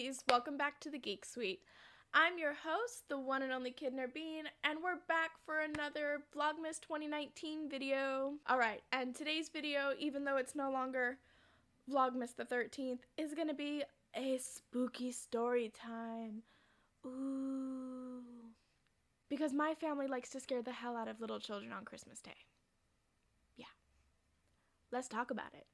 lovelies, welcome back to the Geek Suite. I'm your host, the one and only Kidner Bean, and we're back for another Vlogmas 2019 video. Alright, and today's video, even though it's no longer Vlogmas the 13th, is gonna be a spooky story time. Ooh. Because my family likes to scare the hell out of little children on Christmas Day. Yeah. Let's talk about it.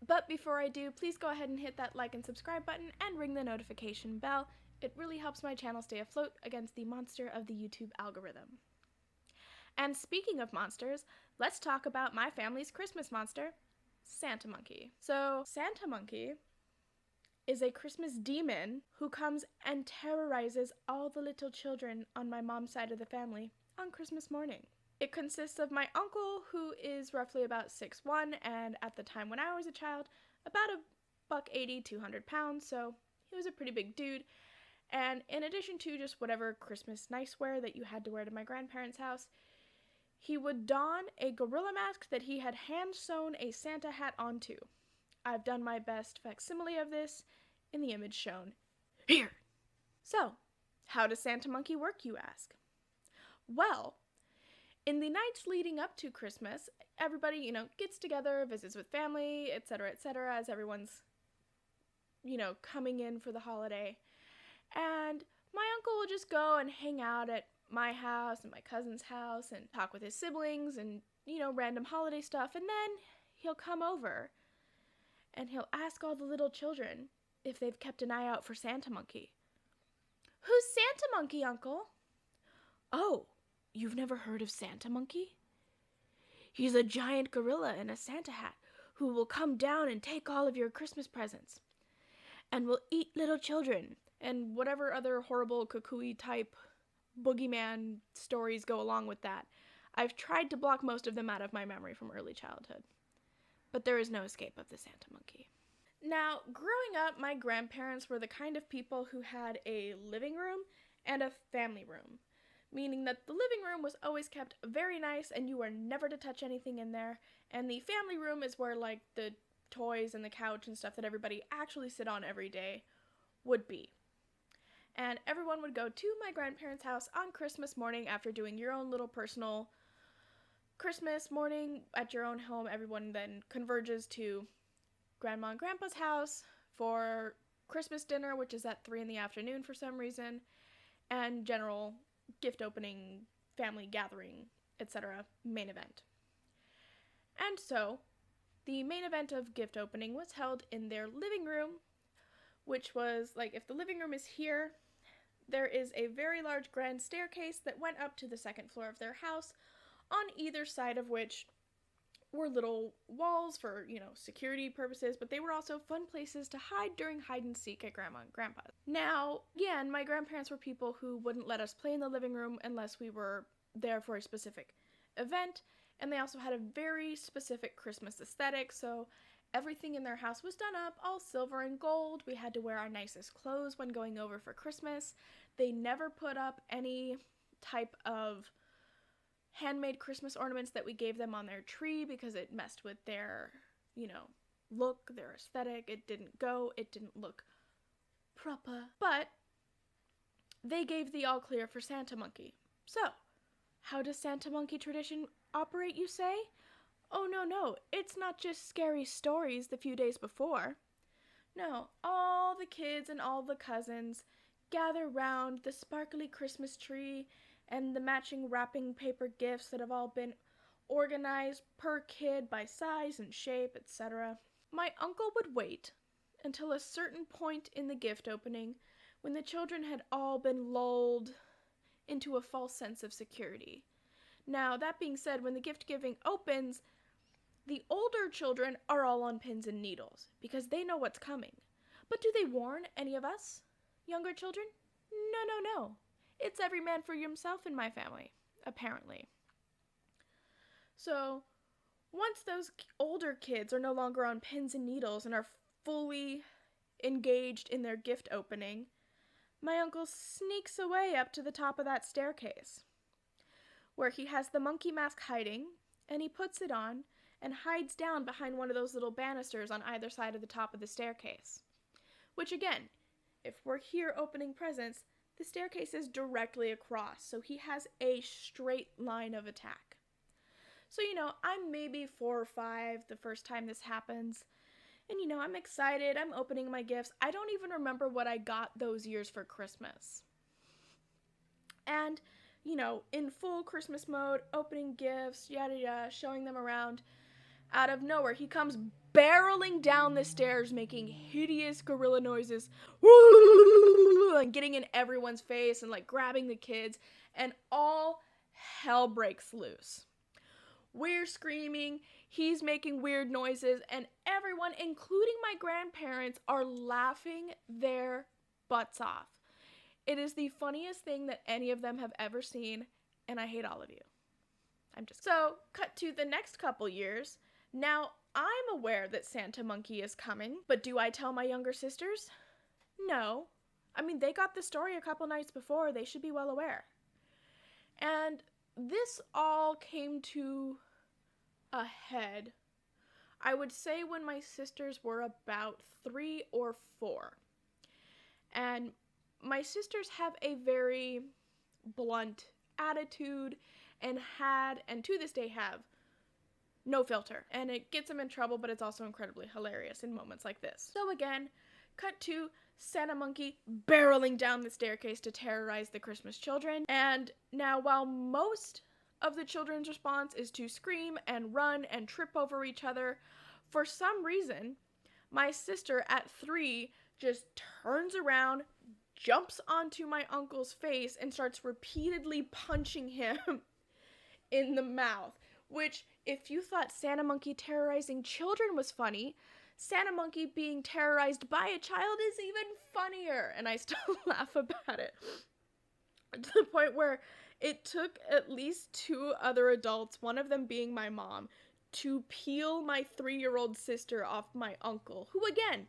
But before I do, please go ahead and hit that like and subscribe button and ring the notification bell. It really helps my channel stay afloat against the monster of the YouTube algorithm. And speaking of monsters, let's talk about my family's Christmas monster, Santa Monkey. So, Santa Monkey is a Christmas demon who comes and terrorizes all the little children on my mom's side of the family on Christmas morning. It consists of my uncle, who is roughly about 6'1", and at the time when I was a child, about $180, 200 pounds, so he was a pretty big dude. And in addition to just whatever Christmas nice wear that you had to wear to my grandparents' house, he would don a gorilla mask that he had hand-sewn a Santa hat onto. I've done my best facsimile of this in the image shown here. So, how does Santa Monkey work, you ask? Well, in the nights leading up to Christmas, everybody, gets together, visits with family, etc., as everyone's, coming in for the holiday. And my uncle will just go and hang out at my house and my cousin's house and talk with his siblings and, random holiday stuff. And then he'll come over and he'll ask all the little children if they've kept an eye out for Santa Monkey. "Who's Santa Monkey, Uncle?" "Oh, you've never heard of Santa Monkey? He's a giant gorilla in a Santa hat who will come down and take all of your Christmas presents and will eat little children," and whatever other horrible kukui type boogeyman stories go along with that. I've tried to block most of them out of my memory from early childhood, but there is no escape of the Santa Monkey. Now, growing up, my grandparents were the kind of people who had a living room and a family room, meaning that the living room was always kept very nice and you were never to touch anything in there, and the family room is where, the toys and the couch and stuff that everybody actually sit on every day would be. And everyone would go to my grandparents' house on Christmas morning after doing your own little personal Christmas morning at your own home. Everyone then converges to Grandma and Grandpa's house for Christmas dinner, which is at 3 in the afternoon for some reason, and general gift opening, family gathering, etc. main event. And so, the main event of gift opening was held in their living room, which was, if the living room is here, there is a very large grand staircase that went up to the second floor of their house, on either side of which were little walls for, security purposes, but they were also fun places to hide during hide and seek at Grandma and Grandpa's. Now, again, my grandparents were people who wouldn't let us play in the living room unless we were there for a specific event, and they also had a very specific Christmas aesthetic, so everything in their house was done up all silver and gold. We had to wear our nicest clothes when going over for Christmas. They never put up any type of handmade Christmas ornaments that we gave them on their tree because it messed with their, look, their aesthetic. It didn't look proper. But they gave the all clear for Santa Monkey. So, how does Santa Monkey tradition operate, you say? Oh, no, it's not just scary stories the few days before. No, all the kids and all the cousins gather round the sparkly Christmas tree and the matching wrapping paper gifts that have all been organized per kid by size and shape, etc. My uncle would wait until a certain point in the gift opening when the children had all been lulled into a false sense of security. Now, that being said, when the gift giving opens, the older children are all on pins and needles because they know what's coming. But do they warn any of us, younger children? No. It's every man for himself in my family, apparently. So, once those older kids are no longer on pins and needles and are fully engaged in their gift opening, my uncle sneaks away up to the top of that staircase, where he has the monkey mask hiding, and he puts it on and hides down behind one of those little banisters on either side of the top of the staircase. Which, again, if we're here opening presents, the staircase is directly across, so he has a straight line of attack. So, I'm maybe 4 or 5 the first time this happens. And, I'm excited. I'm opening my gifts. I don't even remember what I got those years for Christmas. And, in full Christmas mode, opening gifts, yada yada, showing them around. Out of nowhere, he comes barreling down the stairs, making hideous gorilla noises, and getting in everyone's face and, grabbing the kids. And all hell breaks loose. We're screaming, he's making weird noises, and everyone, including my grandparents, are laughing their butts off. It is the funniest thing that any of them have ever seen, and I hate all of you. So, cut to the next couple years. Now, I'm aware that Santa Monkey is coming, but do I tell my younger sisters? No. I mean, they got the story a couple nights before. They should be well aware. And this all came to a head, I would say, when my sisters were about 3 or 4. And my sisters have a very blunt attitude and to this day have, no filter. And it gets them in trouble, but it's also incredibly hilarious in moments like this. So again, cut to Santa Monkey barreling down the staircase to terrorize the Christmas children. And now, while most of the children's response is to scream and run and trip over each other, for some reason, my sister at 3 just turns around, jumps onto my uncle's face, and starts repeatedly punching him in the mouth. Which, if you thought Santa Monkey terrorizing children was funny, Santa Monkey being terrorized by a child is even funnier, and I still laugh about it. To the point where it took at least 2 other adults, one of them being my mom, to peel my 3-year-old sister off my uncle, who again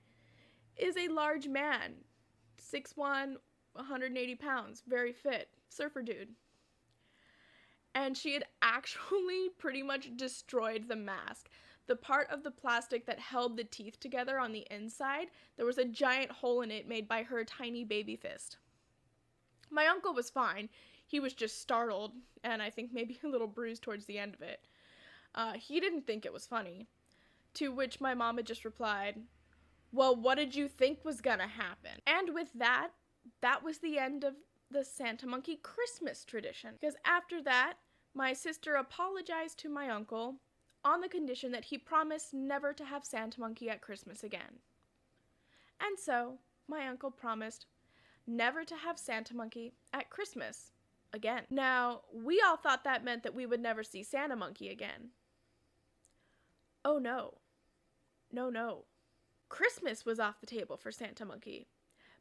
is a large man, 6'1", 180 pounds, very fit, surfer dude. And she had actually pretty much destroyed the mask. The part of the plastic that held the teeth together on the inside, there was a giant hole in it made by her tiny baby fist. My uncle was fine. He was just startled, and I think maybe a little bruised towards the end of it. He didn't think it was funny. To which my mom had just replied, "Well, what did you think was gonna happen?" And with that was the end of the Santa Monkey Christmas tradition. Because after that, my sister apologized to my uncle on the condition that he promised never to have Santa Monkey at Christmas again. And so, my uncle promised never to have Santa Monkey at Christmas again. Now, we all thought that meant that we would never see Santa Monkey again. Oh no. No. Christmas was off the table for Santa Monkey,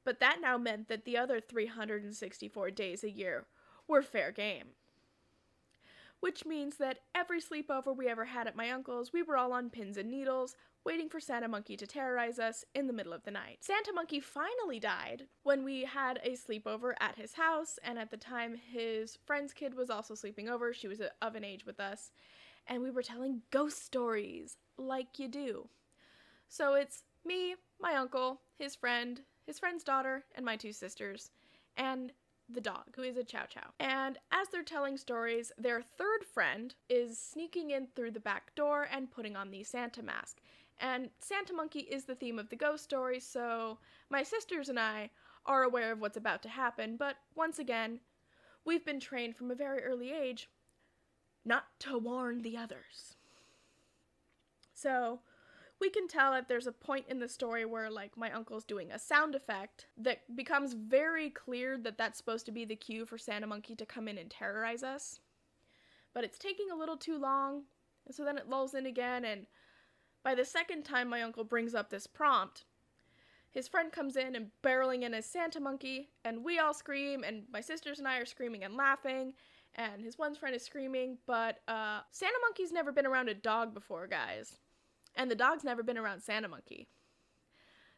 but that now meant that the other 364 days a year were fair game. Which means that every sleepover we ever had at my uncle's, we were all on pins and needles, waiting for Santa Monkey to terrorize us in the middle of the night. Santa Monkey finally died when we had a sleepover at his house, and at the time his friend's kid was also sleeping over. She was of an age with us, and we were telling ghost stories, like you do. So it's me, my uncle, his friend's daughter, and my 2 sisters, and the dog, who is a chow chow. And as they're telling stories, their 3rd friend is sneaking in through the back door and putting on the Santa mask. And Santa Monkey is the theme of the ghost story, so my sisters and I are aware of what's about to happen, but once again, we've been trained from a very early age not to warn the others. So we can tell that there's a point in the story where, my uncle's doing a sound effect that becomes very clear that that's supposed to be the cue for Santa Monkey to come in and terrorize us. But it's taking a little too long, and so then it lulls in again, and by the 2nd time my uncle brings up this prompt, his friend comes in and barreling in as Santa Monkey, and we all scream, and my sisters and I are screaming and laughing, and his one friend is screaming, but Santa Monkey's never been around a dog before, guys. And the dog's never been around Santa Monkey.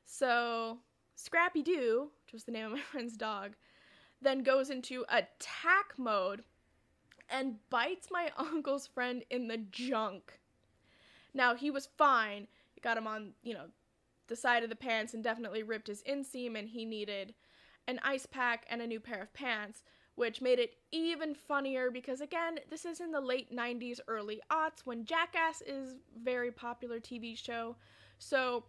So, Scrappy Doo, which was the name of my friend's dog, then goes into attack mode and bites my uncle's friend in the junk. Now, he was fine. It got him on, the the side of the pants and definitely ripped his inseam, and he needed an ice pack and a new pair of pants, which made it even funnier because, again, this is in the late 90s, early aughts, when Jackass is a very popular TV show. So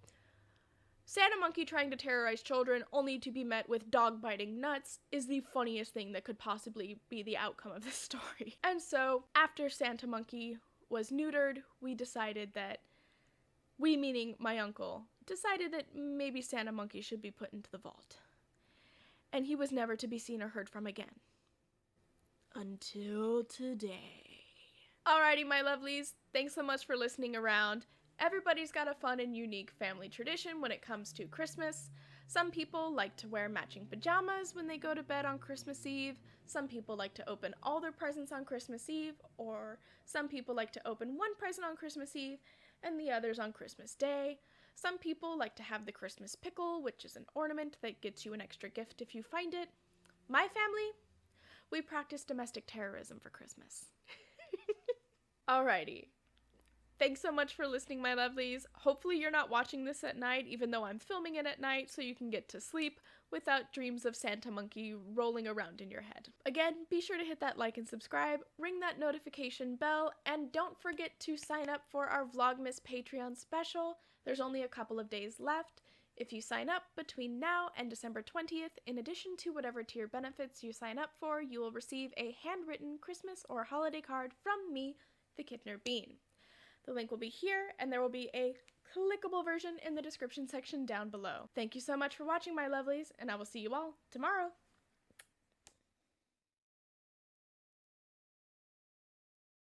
Santa Monkey trying to terrorize children only to be met with dog biting nuts is the funniest thing that could possibly be the outcome of this story. And so after Santa Monkey was neutered, we decided that, we meaning my uncle, decided that maybe Santa Monkey should be put into the vault. And he was never to be seen or heard from again. Until today. Alrighty, my lovelies, thanks so much for listening around. Everybody's got a fun and unique family tradition when it comes to Christmas. Some people like to wear matching pajamas when they go to bed on Christmas Eve. Some people like to open all their presents on Christmas Eve, or some people like to open one present on Christmas Eve and the others on Christmas Day. Some people like to have the Christmas pickle, which is an ornament that gets you an extra gift if you find it. My family, we practice domestic terrorism for Christmas. Alrighty. Thanks so much for listening, my lovelies. Hopefully you're not watching this at night, even though I'm filming it at night, so you can get to sleep without dreams of Santa Monkey rolling around in your head. Again, be sure to hit that like and subscribe, ring that notification bell, and don't forget to sign up for our Vlogmas Patreon special. There's only a couple of days left. If you sign up between now and December 20th, in addition to whatever tier benefits you sign up for, you will receive a handwritten Christmas or holiday card from me, the Kidner Bean. The link will be here, and there will be a clickable version in the description section down below. Thank you so much for watching, my lovelies, and I will see you all tomorrow.